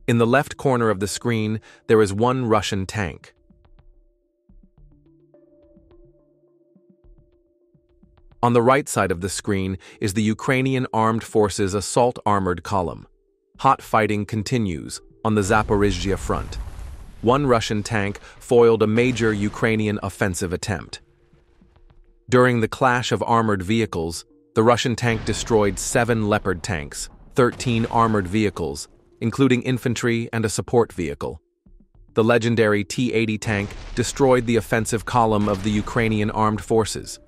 In the left corner of the screen, there is one Russian tank. On the right side of the screen is the Ukrainian Armed Forces Assault Armored Column. Hot fighting continues on the Zaporizhzhia front. One Russian tank foiled a major Ukrainian offensive attempt. During the clash of armored vehicles, the Russian tank destroyed 7 Leopard tanks, 13 armored vehicles, including infantry and a support vehicle. The legendary T-80 tank destroyed the offensive column of the Ukrainian Armed Forces.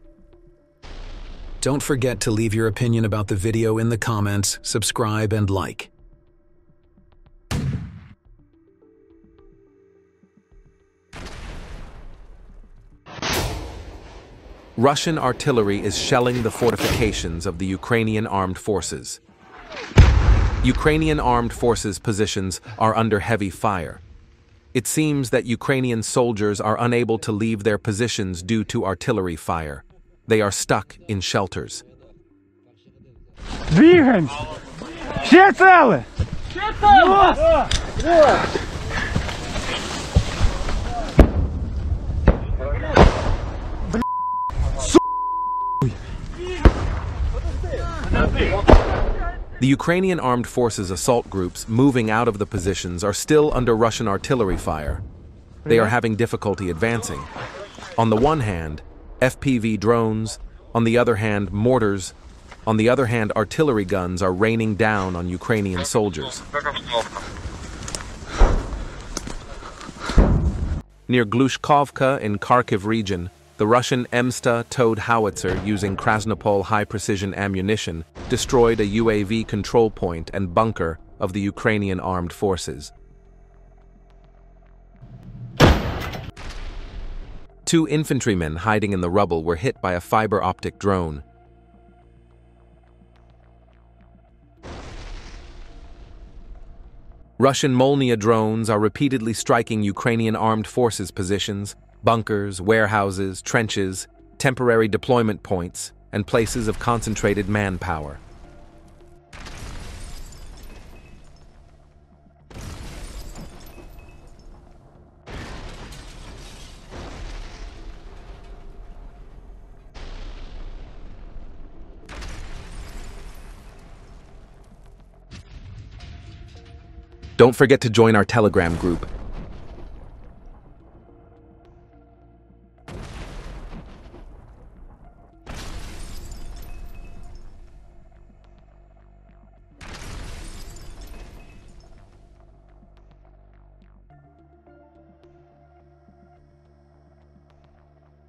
Don't forget to leave your opinion about the video in the comments, subscribe, and like. Russian artillery is shelling the fortifications of the Ukrainian armed forces. Ukrainian armed forces positions are under heavy fire. It seems that Ukrainian soldiers are unable to leave their positions due to artillery fire. They are stuck in shelters. Двигаемся! Все целы! Все целы! The Ukrainian armed forces assault groups moving out of the positions are still under Russian artillery fire. They are having difficulty advancing. On the one hand, FPV drones, on the other hand, mortars, on the other hand, artillery guns are raining down on Ukrainian soldiers. Near Glushkovka in Kharkiv region, the Russian Msta towed Howitzer using Krasnopol high-precision ammunition destroyed a UAV control point and bunker of the Ukrainian armed forces. 2 infantrymen hiding in the rubble were hit by a fiber-optic drone. Russian Molniya drones are repeatedly striking Ukrainian armed forces positions, bunkers, warehouses, trenches, temporary deployment points, and places of concentrated manpower. Don't forget to join our Telegram group.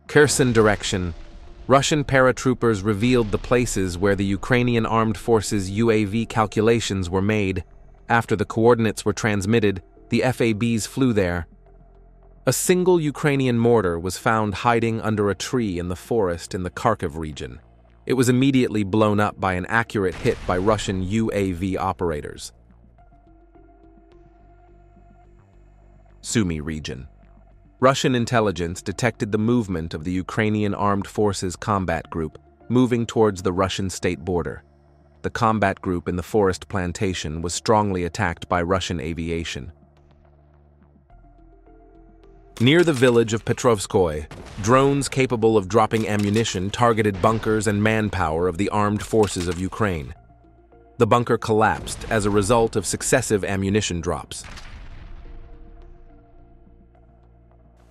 Kherson direction. Russian paratroopers revealed the places where the Ukrainian armed forces UAV calculations were made. After the coordinates were transmitted, the FABs flew there. A single Ukrainian mortar was found hiding under a tree in the forest in the Kharkiv region. It was immediately blown up by an accurate hit by Russian UAV operators. Sumy region. Russian intelligence detected the movement of the Ukrainian Armed Forces combat group moving towards the Russian state border. The combat group in the forest plantation was strongly attacked by Russian aviation. Near the village of Petrovskoye, drones capable of dropping ammunition targeted bunkers and manpower of the armed forces of Ukraine. The bunker collapsed as a result of successive ammunition drops.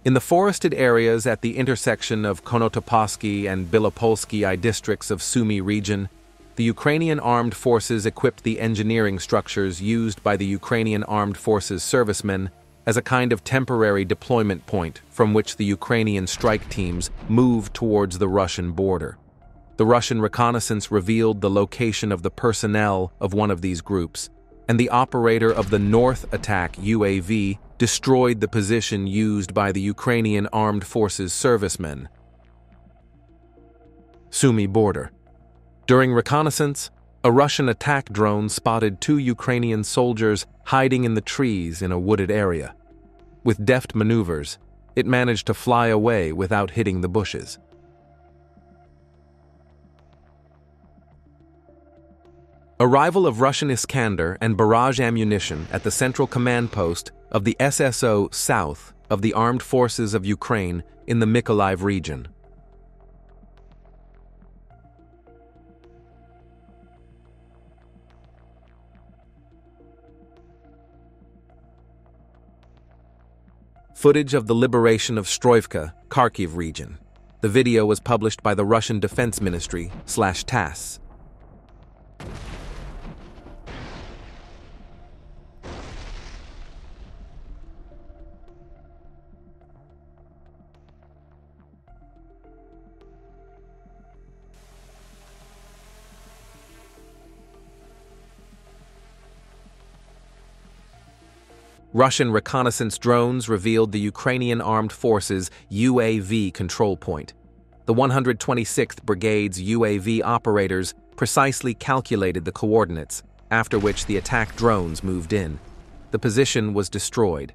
In the forested areas at the intersection of Konotopolsky and Bilopolsky districts of Sumy region, the Ukrainian armed forces equipped the engineering structures used by the Ukrainian armed forces servicemen as a kind of temporary deployment point from which the Ukrainian strike teams moved towards the Russian border. The Russian reconnaissance revealed the location of the personnel of one of these groups, and the operator of the North Attack UAV destroyed the position used by the Ukrainian armed forces servicemen. Sumy border. During reconnaissance, a Russian attack drone spotted 2 Ukrainian soldiers hiding in the trees in a wooded area. With deft maneuvers, it managed to fly away without hitting the bushes. A Arrival of Russian Iskander and barrage ammunition at the central command post of the SSO south of the Armed Forces of Ukraine in the Mykolaiv region. Footage of the liberation of Stroivka, Kharkiv region. The video was published by the Russian Defense Ministry/TASS. Russian reconnaissance drones revealed the Ukrainian Armed Forces UAV control point. The 126th Brigade's UAV operators precisely calculated the coordinates, after which the attack drones moved in. The position was destroyed.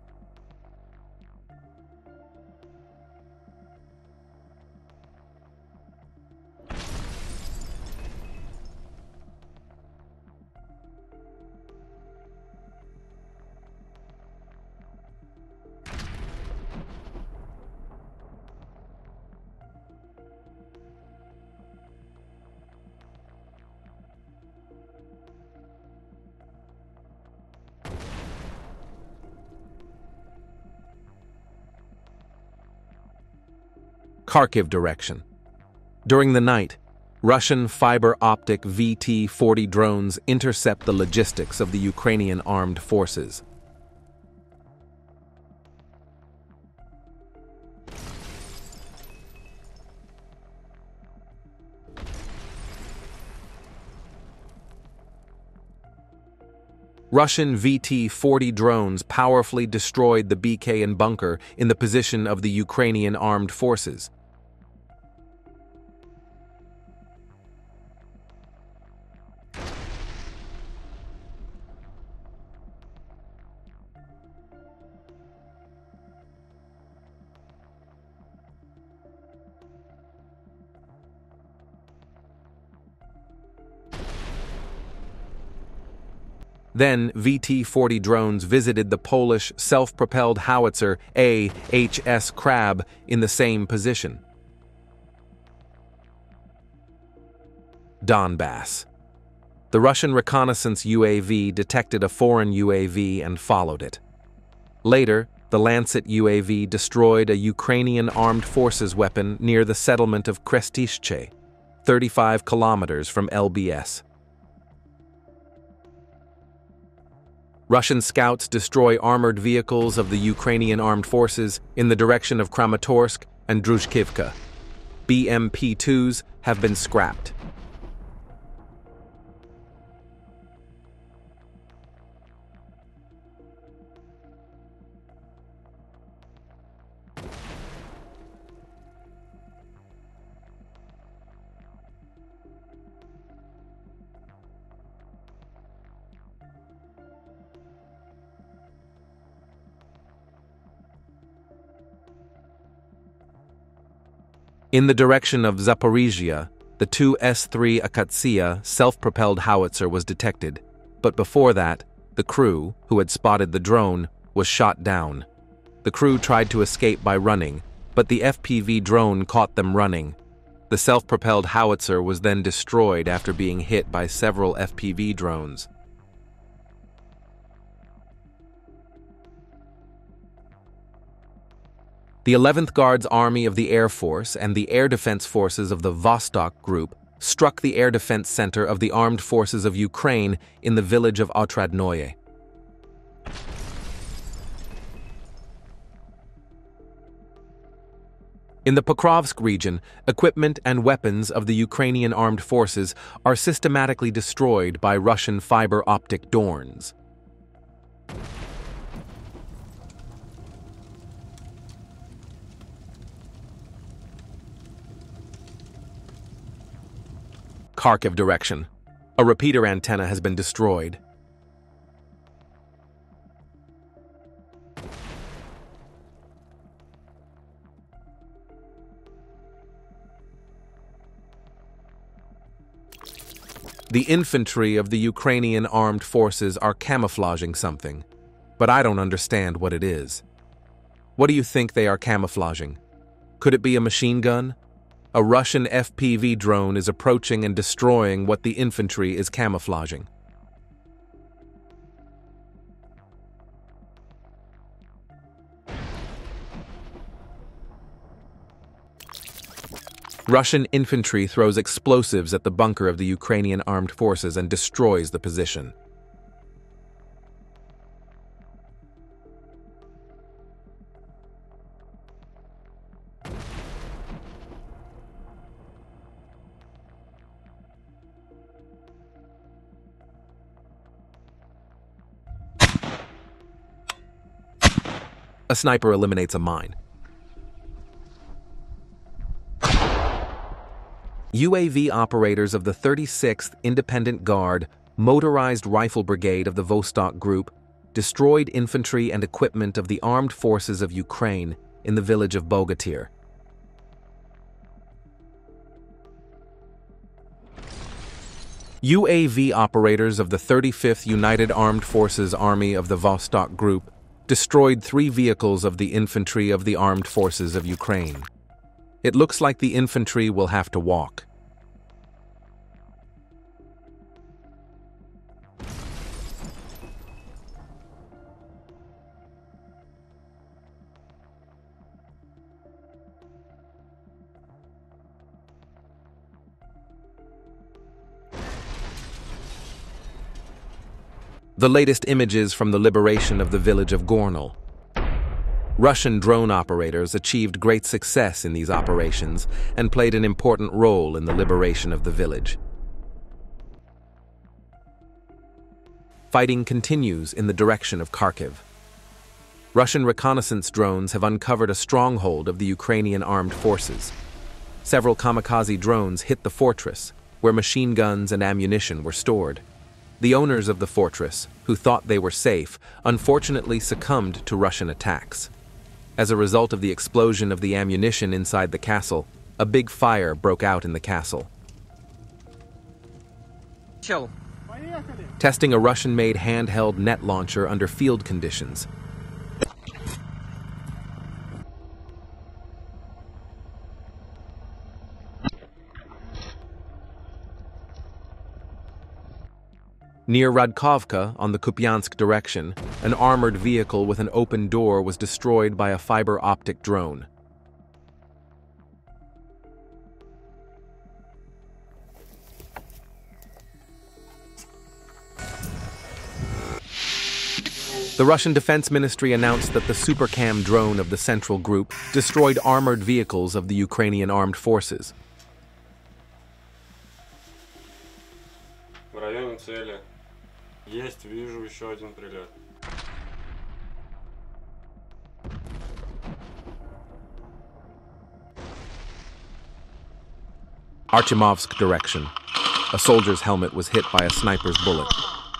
Kharkiv direction. During the night, Russian fiber-optic VT-40 drones intercept the logistics of the Ukrainian armed forces. Russian VT-40 drones powerfully destroyed the BK and bunker in the position of the Ukrainian armed forces. Then, VT-40 drones visited the Polish self-propelled Howitzer AHS Crab in the same position. Donbass. The Russian reconnaissance UAV detected a foreign UAV and followed it. Later, the Lancet UAV destroyed a Ukrainian armed forces weapon near the settlement of Krestishche, 35 kilometers from LBS. Russian scouts destroy armored vehicles of the Ukrainian armed forces in the direction of Kramatorsk and Druzhkivka. BMP-2s have been scrapped. In the direction of Zaporizhia, the Tu S-3 Akatsiya self-propelled howitzer was detected, but before that, the crew, who had spotted the drone, was shot down. The crew tried to escape by running, but the FPV drone caught them running. The self-propelled howitzer was then destroyed after being hit by several FPV drones. The 11th Guards Army of the Air Force and the Air Defense Forces of the Vostok Group struck the Air Defense Center of the Armed Forces of Ukraine in the village of Otradnoye. In the Pokrovsk region, equipment and weapons of the Ukrainian armed forces are systematically destroyed by Russian fiber-optic drones. Kharkiv direction. A repeater antenna has been destroyed. The infantry of the Ukrainian armed forces are camouflaging something, but I don't understand what it is. What do you think they are camouflaging? Could it be a machine gun? A Russian FPV drone is approaching and destroying what the infantry is camouflaging. Russian infantry throws explosives at the bunker of the Ukrainian armed forces and destroys the position. A sniper eliminates a mine. UAV operators of the 36th Independent Guard Motorized Rifle Brigade of the Vostok Group destroyed infantry and equipment of the armed forces of Ukraine in the village of Bogatyr. UAV operators of the 35th United Armed Forces Army of the Vostok Group destroyed 3 vehicles of the infantry of the armed forces of Ukraine. It looks like the infantry will have to walk. The latest images from the liberation of the village of Gornal. Russian drone operators achieved great success in these operations and played an important role in the liberation of the village. Fighting continues in the direction of Kharkiv. Russian reconnaissance drones have uncovered a stronghold of the Ukrainian armed forces. Several kamikaze drones hit the fortress, where machine guns and ammunition were stored. The owners of the fortress, who thought they were safe, unfortunately succumbed to Russian attacks. As a result of the explosion of the ammunition inside the castle, a big fire broke out in the castle. Testing a Russian-made handheld net launcher under field conditions. Near Radkovka, on the Kupiansk direction, an armored vehicle with an open door was destroyed by a fiber-optic drone. The Russian Defense Ministry announced that the Supercam drone of the Central Group destroyed armored vehicles of the Ukrainian armed forces. В районе цели. Есть, вижу еще один прилет. Artemovsk direction. A soldier's helmet was hit by a sniper's bullet.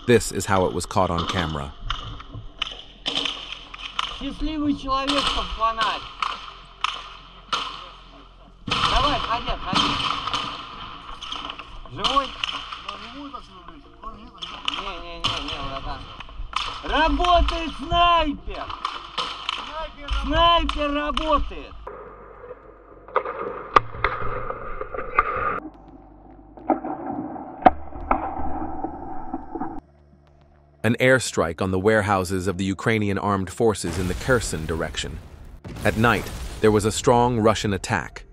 This is how it was caught on camera. Счастливый человек под фонарь. Давай, ходи, ходи. Живой? Не, братан. Работает снайпер! Снайпер работает! An airstrike on the warehouses of the Ukrainian armed forces in the Kherson direction. At night, there was a strong Russian attack.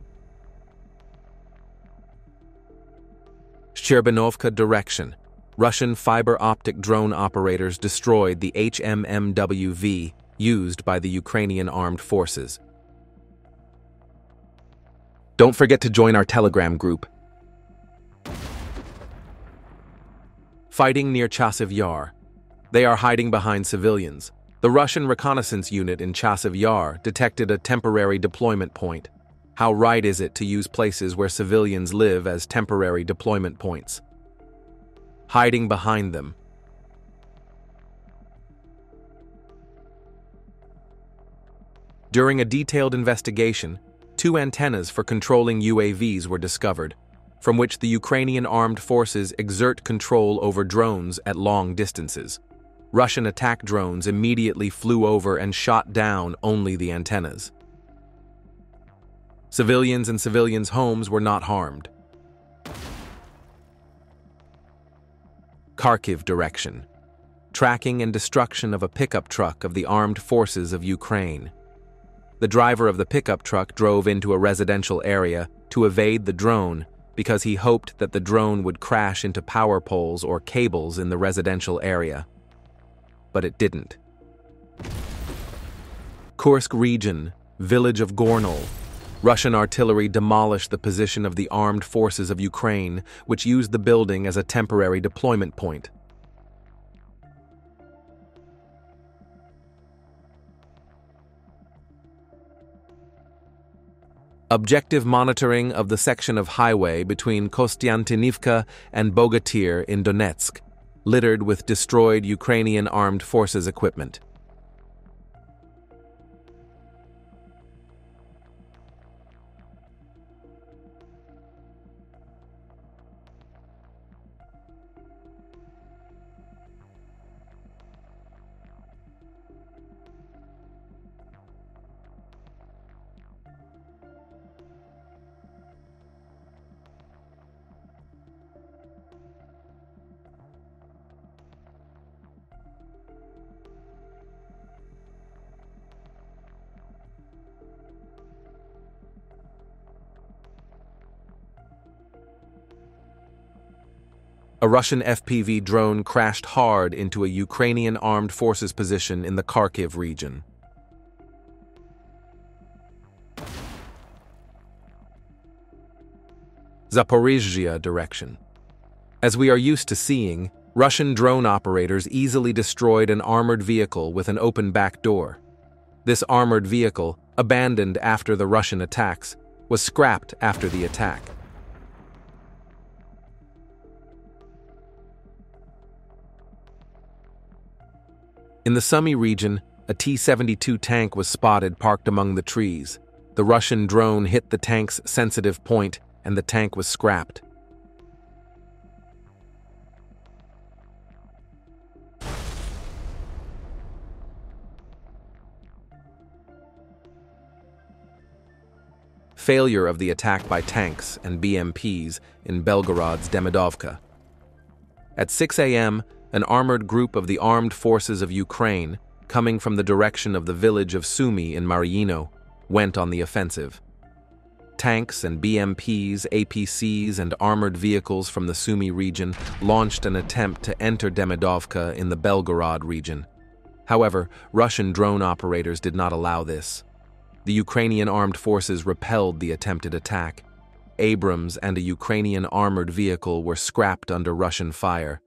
Shcherbanovka direction. Russian fiber-optic drone operators destroyed the HMMWV used by the Ukrainian armed forces. Don't forget to join our Telegram group. Fighting near Chasiv Yar. They are hiding behind civilians. The Russian reconnaissance unit in Chasiv Yar detected a temporary deployment point. How right is it to use places where civilians live as temporary deployment points? Hiding behind them. During a detailed investigation, 2 antennas for controlling UAVs were discovered. from which the Ukrainian armed forces exert control over drones at long distances. Russian attack drones immediately flew over and shot down only the antennas. Civilians and civilians' homes were not harmed. Kharkiv direction. Tracking and destruction of a pickup truck of the armed forces of Ukraine. The driver of the pickup truck drove into a residential area to evade the drone because he hoped that the drone would crash into power poles or cables in the residential area. But it didn't. Kursk region, village of Gornal. Russian artillery demolished the position of the armed forces of Ukraine, which used the building as a temporary deployment point. Objective monitoring of the section of highway between Kostiantynivka and Bogatyr in Donetsk, littered with destroyed Ukrainian armed forces equipment. A Russian FPV drone crashed hard into a Ukrainian armed forces position in the Kharkiv region. Zaporizhzhia direction. As we are used to seeing, Russian drone operators easily destroyed an armored vehicle with an open back door. This armored vehicle, abandoned after the Russian attacks, was scrapped after the attack. In the Sumy region, a T-72 tank was spotted parked among the trees. The Russian drone hit the tank's sensitive point, and the tank was scrapped. Failure of the attack by tanks and BMPs in Belgorod's Demidovka. At 6 a.m., an armored group of the armed forces of Ukraine, coming from the direction of the village of Sumy in Mariino, went on the offensive. Tanks and BMPs, APCs, and armored vehicles from the Sumy region launched an attempt to enter Demidovka in the Belgorod region. However, Russian drone operators did not allow this. The Ukrainian armed forces repelled the attempted attack. Abrams and a Ukrainian armored vehicle were scrapped under Russian fire.